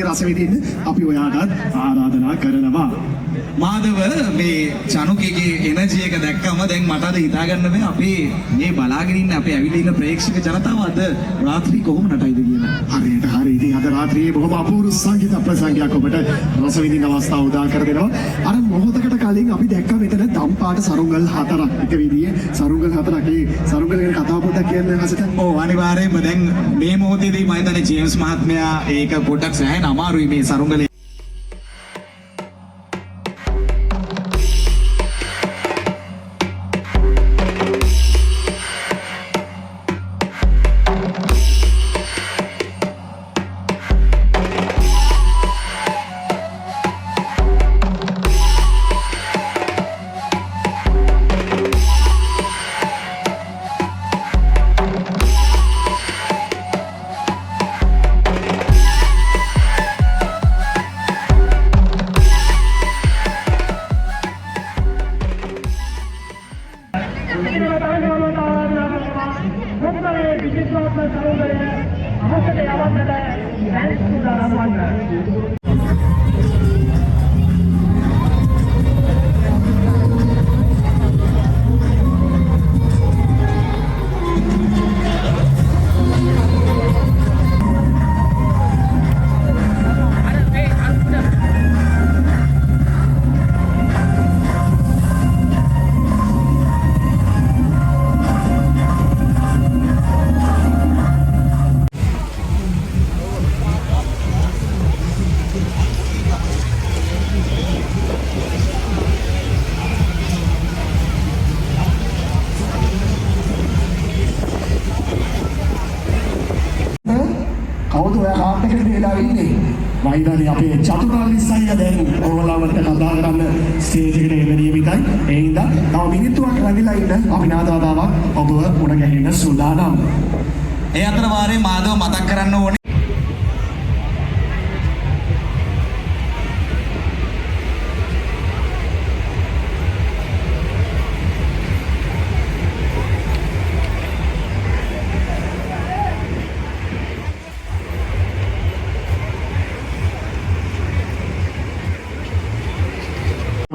රස විඳින්න අපි ඔයාටත් ආරාධනා කරනවා. මාධව මේ චනුකේගේ එනර්ජි එක දැක්කම දැන් මට අද හිතා ගන්න බෑ අපේ මේ බලාගෙන ඉන්න අපේ ඇවිල්ලා ඉන්න ප්‍රේක්ෂක ජනතාව අද රාත්‍රී කොහොම නටයිද කියලා. හරියට හරි. ඉතින් අද රාත්‍රියේ බොහොම අපූර්ව සංගීත ප්‍රසංගයක් ඔබට රස විඳින අවස්ථාව උදා කර දෙනවා. අර මොහොතකට කලින් අපි දැක්ක මෙතන දම්පාට සරුංගල් 4ක් එක විදිහේ සරුංගල් 4ක්. ඒ සරුංගල් ගැන කතාව පොඩ්ඩක් කියන්න හසට. ඔව් අනිවාර්යයෙන්ම දැන් මේ මොහොතේදී මම හිතන්නේ ජේම්ස් මහත්මයා ඒක පොඩ්ඩක් සෑහෙන අමාරුයි මේ සරුංගලේ වයිදානේ අපේ චතුරාර්ය සය්‍ය දැන් ඕවලවට කතා කරන්න ස්ටේජ් එකට එන්න නියමිතයි. ඒ හින්දා තව මිනිත්තුවක් රැඳිලා ඉන්න අපි නාදාතාවක් ඔබව මුණ ගැහෙන්න සූදානම්. ඒ අතර වාරේ මාධව මතක් කරන්න ඕනේ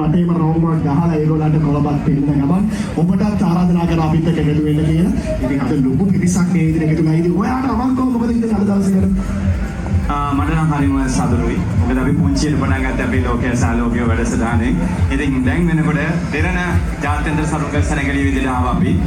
අතේම රෝමෝඩ් ගහලා ඒගොල්ලන්ට කොළඹත් පෙන්න ගමන් ඔබටත් ආරාධනා කරා අපිත් එක්ක එකතු වෙන්න කියලා. ඉතින් අද ලොකු පිරිසක් මේ විදිහට එකතු වෙලා ඉතින් ඔයාට අවංකව මොකද හිතන්නේ අද දවසේ ගැන? මට නම් හරිම සතුටුයි. මොකද අපි පුංචියට පටන් ගත්ත අපේ ලෝකයේ සාලෝකීය වැඩසටහනේ. ඉතින් දැන් වෙනකොට දෙරණ ජාත්‍යන්තර සරුංගල් සැනකෙළිය විදිහට ආවා අපි.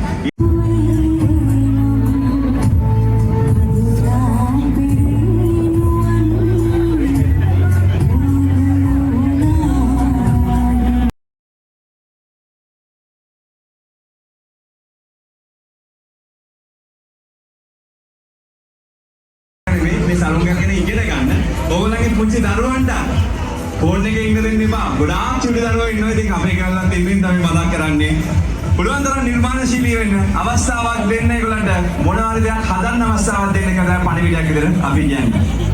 සරුංගල් ගැන ඉගෙන ගන්න ඕගොල්ලන්ගේ පුංචි දරුවන්ට ෆෝන් එකේ ඉන්න දෙන්න එපා. ගොඩාක් චුටි දරුවෝ ඉන්නවා. ඉතින් අපේ ගල්ලන් දෙන්නින් තමයි මතක් කරන්නේ. පුළුවන් තරම් නිර්මාණශීලී වෙන්න අවස්ථාවක් දෙන්න ඒගොල්ලන්ට මොනවාරි දෙයක් හදන්න අවස්ථාවක් දෙන්න එක තමයි පණිවිඩයක් විදිහට අපි කියන්නේ.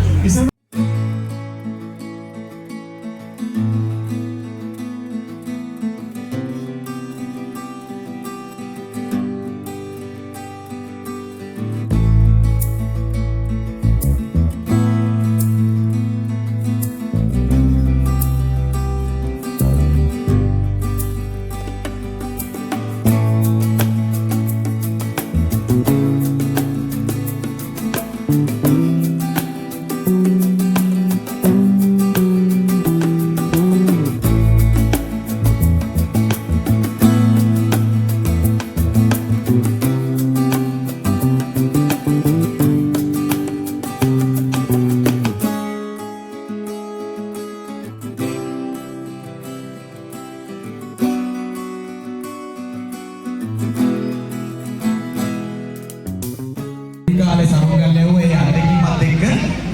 කාලේ සරුංගල් ලැබුවේ ඒ අත්දැකීමත් එක්ක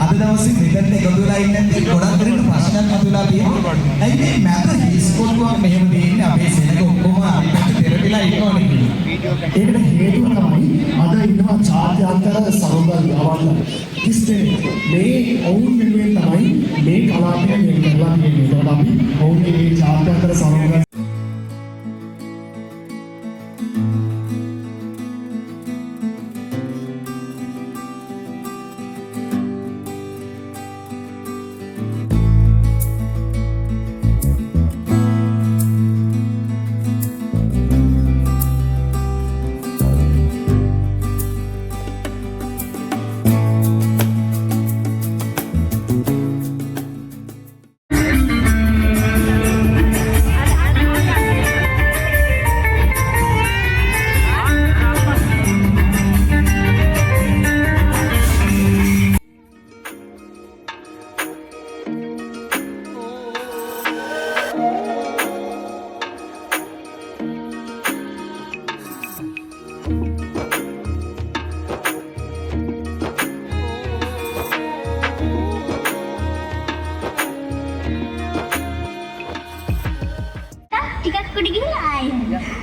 අද දවසේ මෙතන එකතු වෙලා ඉන්නේ ගොඩක් දෙනෙක් ප්‍රශ්නයක් මතුවලා තියෙනවා. ඇයි මේ මැද හිස්කොටුවක් මෙහෙම දෙන්නේ අපේ සෙනඟ ඔක්කොම අපිට පෙරවිලා ඉන්නවනේ කියලා. ඒකට හේතුව තමයි අද ඉන්නවා ජාත්‍යන්තර සරුංගල් යවන්න. කිස්සේ මේ ඔවුන් වෙනුවෙන් තමයි මේ කලාපය මෙහෙම කරලා තියෙන්නේ. ඒකට අපි ඔවුන්ගේ මේ ජාත්‍යන්තර සරුංගල්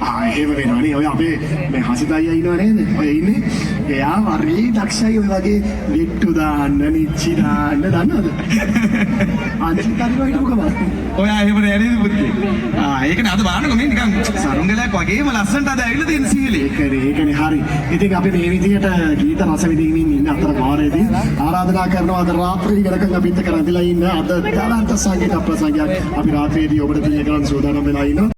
එහෙම වෙනවනේ. ඔය අපේ මේ හසිත අයියා ඉන්නව නේද? ඔය ඉන්නේ. එයා වරේ දක්ෂයි ඔය වගේ විට්ටු දාන්න, නිච්චි දාන්න දන්නවද? අනිත් කරුවා හිටුකම. ඔයා එහෙම නෑ නේද පුතේ? ඒකනේ අද බලන්නකො මේ නිකන් සරුංගලයක් වගේම ලස්සනට අද ඇවිල්ලා තියෙන සීලේ. ඒකනේ හරි. ඉතින් අපි මේ විදිහට ගීත රස විඳින්න ඉන්න අතර කාලයේදී ආරාධනා කරනවා අද රාත්‍රී ගණකන් අපිත් එක්ක රැඳිලා ඉන්න අද දාලාන්ත සංගීත ප්‍රසංගයක් අපි රාත්‍රියේදී ඔබට පිළිය කරන්න සූදානම් වෙලා ඉන්නවා.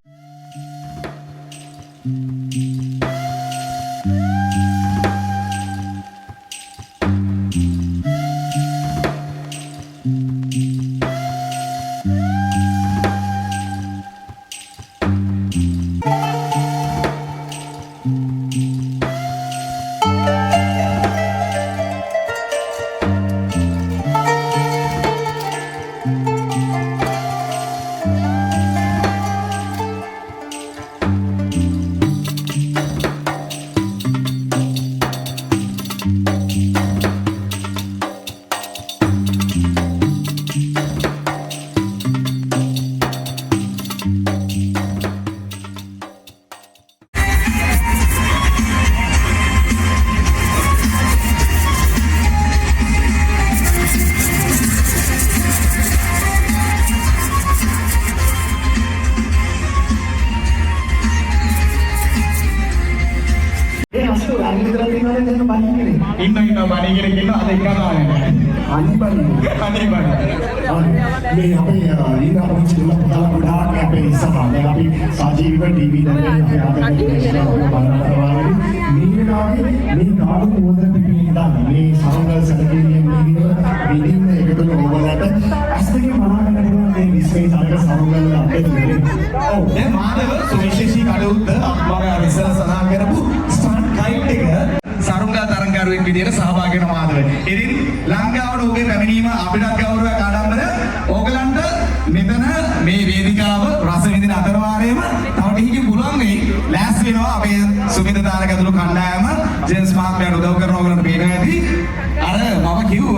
ඉන්න බණී කෙනෙක් ඉන්නවා අද එකම ආවේ. අනිබලි. මේ අපේ ඉන්න අපේ ස්කූල් පුතාලා ගොඩාක් අපේ ඉස්සරහා දැන් අපි සජීවීව ටීවී දැන් අපේ ආදරණීය මේ කාලේ මොහොතේ පිටින් මේ සමගල් සැලකීමේ මේ විදින්න එකතු නොවලට අස්තගේ මනාගෙන කරන මේ විශ්වයේ තරක සමගල් අපේ ඔව් දැන් මානව සුවිශේෂී කඩුද්ද අප්මග ඉස්සර සඳහන් කරපු ස්ටාර්ට් ගයිඩ් එක සරුංගා තරංගාරුවෙක් විදියට සහභාගී වෙන මාධව. ඉතින් ලංකාවට ඔහුගේ පැමිණීම අපිටත් ගෞරවයක් ආඩම්බර. ඕගලන්ට මෙතන මේ වේදිකාව රස විඳින අතරවාරයේම තව ටිකකින් පුළුවන් වෙයි. ලෑස්ති වෙනවා අපේ සුමිත තාරක ඇතුළු කණ්ඩායම ජේම්ස් මහත්මයාට උදව් කරන ඕගලන්ට පේනවා ඇති. අර මම කිව්ව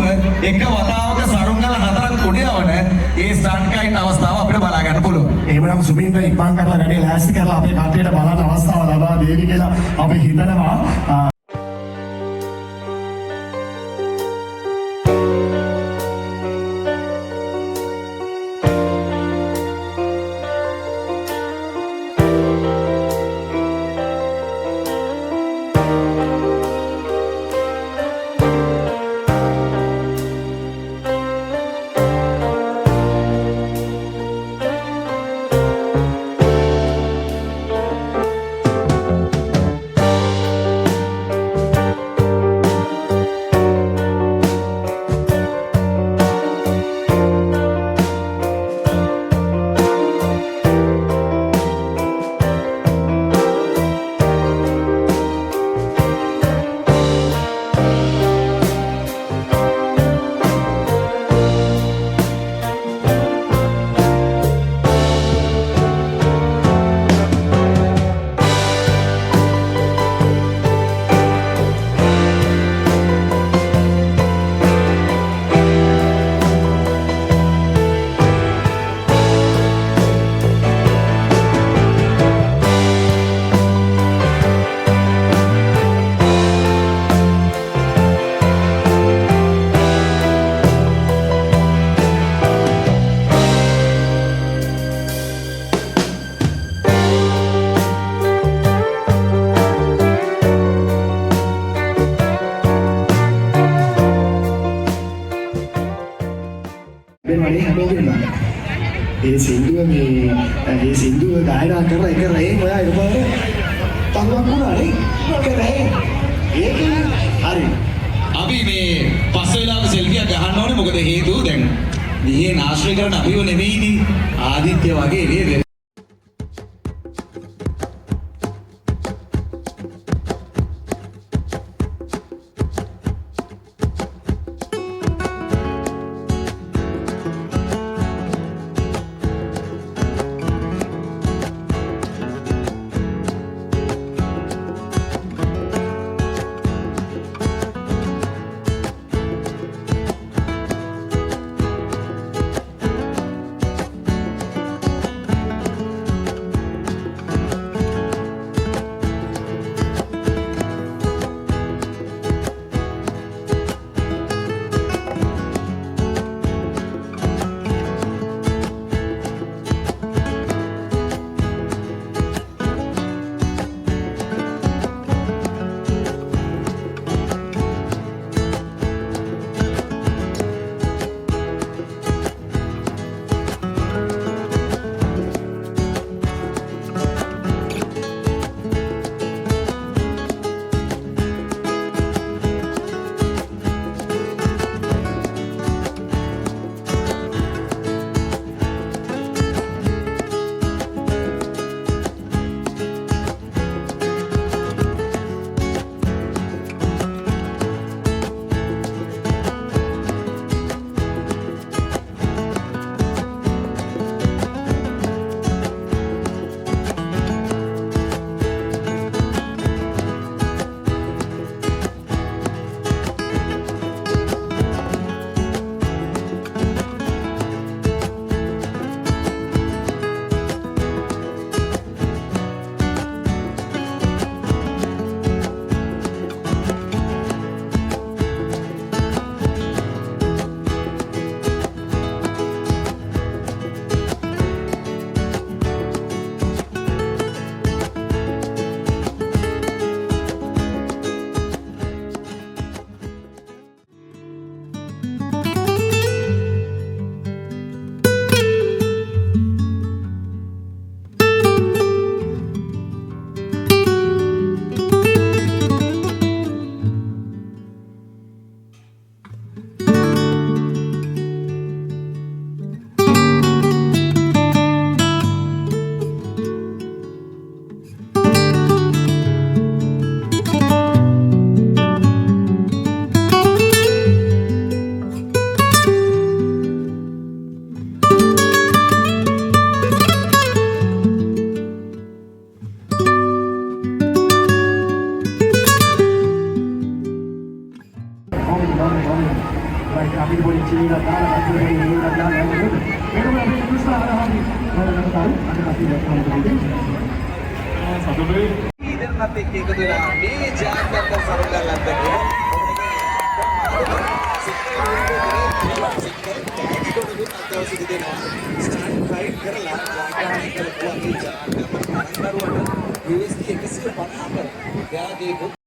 එක වතාවක සරුංගල හතරක් උඩයවන ඒ ස්ටාර්ට් ගයිඩ් අවස්ථාව අපිට බලා ගන්න පුළුවන්. එහෙමනම් සුමිත ඉක්මන් කරලා වැඩේ ලෑස්ති කරලා අපේ කට්ටියට බලන්න අවස්ථාව ලබා දෙවි කියලා අපි හිතනවා. ඒ සින්දුව ගායනා කරලා එක රැයෙන් ඔයා එකපාරට තනුවක් වුණා නේ. ඒක රැයෙන්. ඒක හරි. අපි මේ පස් වෙලාවක සෙල්ෆියක් ගහන්න ඕනේ මොකද හේතුව දැන් දිහේ ආශ්‍රය කරන අපිව නෙමෙයිනේ ආදිත්‍ය වගේ නේද? පොඩි පොඩි චීනක් දාලා කටුවේ නේරක් දාලා යනකොට මේකම අපේ ඉස්සා ආරහාරි මොනකට තරු අද අපි දැක්කම දෙන්නේ සතුටුයි ඊදර්මත් එක්ක එකතු වෙලා මේ ජාත්‍යන්තර සරුංගල් අද්දගේ ස්ටාර්ට් රයිඩ් කරලා ජාත්‍යන්තර කරපුවා මේ ජාත්‍යන්තර අන්තරුවට USD 150ක එයාගේ